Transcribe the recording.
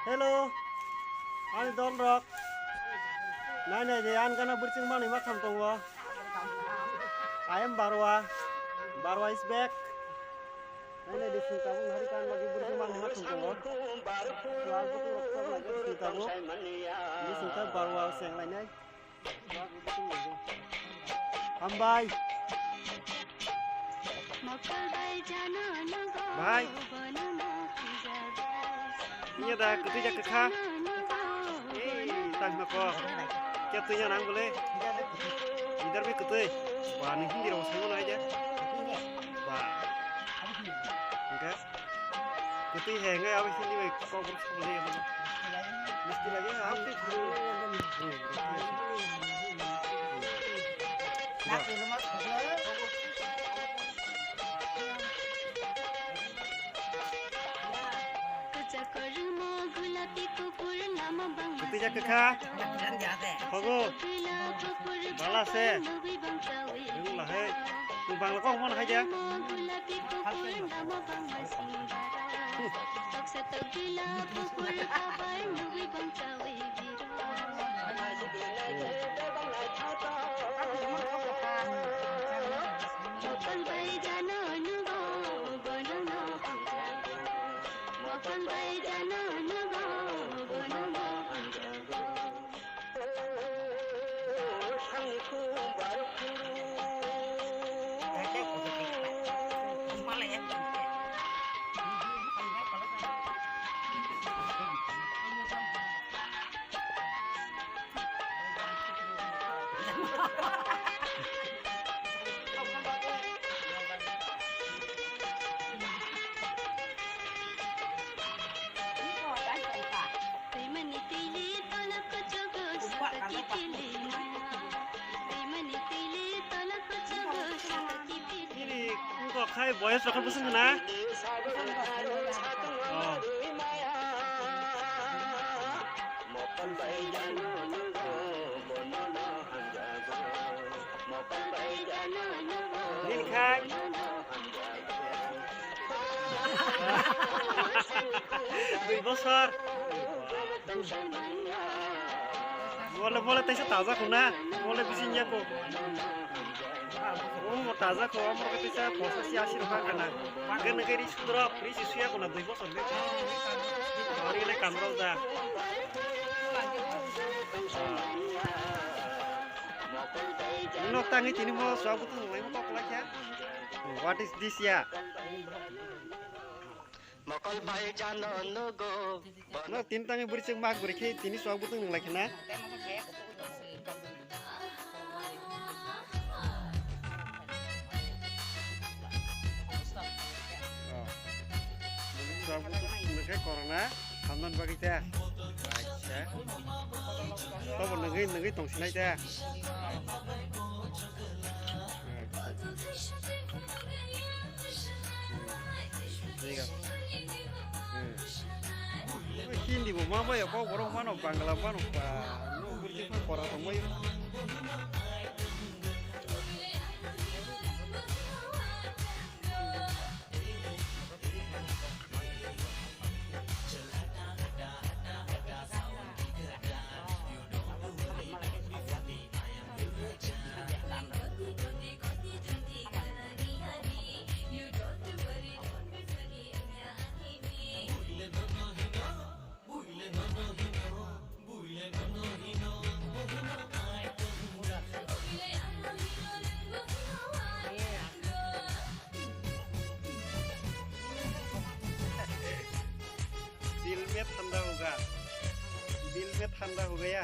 Hello, anh Don Rock. Này thì anh kana bercing mana mak tham tunggu. I am Barwa. Barwa is back. Này di sini kamu hari kan lagi bercing mana mak tham tunggu. Lagu tu rokok lagi di sini kamu. Di sini Barwa seng lainnya. Lagu tu ni. Hambai. Bye. Ini dah ketujuh kekah. Tang nako. क्या तुझे नाम बोले इधर भी कुत्ते वाह नहीं हिंदी रोज़ में ना आया वाह ओके कुत्ते हैं क्या अब हिंदी में कौन कौन सा बोले ये मुश्किल लगे आप भी कुत्ते जाके खा Kogo, balas ya. Ini lah hei. Lubang lo kok mana aja? Ini kok kayak boys rokan pusing na? Oh. Ini kan? Dui besar. Boleh taisa taza kuna, boleh bisinya kok. Oh, taza kok, amor taisa posisi asir kana. Makan negeri sudra, prisi suya kuna dui besar deh. Hari ini kamera dah. Ini tangi ini mau suabu tuh, mau kok lagi ya? What is this ya? No, tin tangi berceng mak berke, tini suabu tuh lagi na? Suabu tuh mereka corona, hamdan bagi teh. Aja. Tahu negeri tong sini teh. Hindi mo mama ya kau orang mana Bangla mana pak, nu berarti kan orang semua ya. दिल में ठंडा हो गया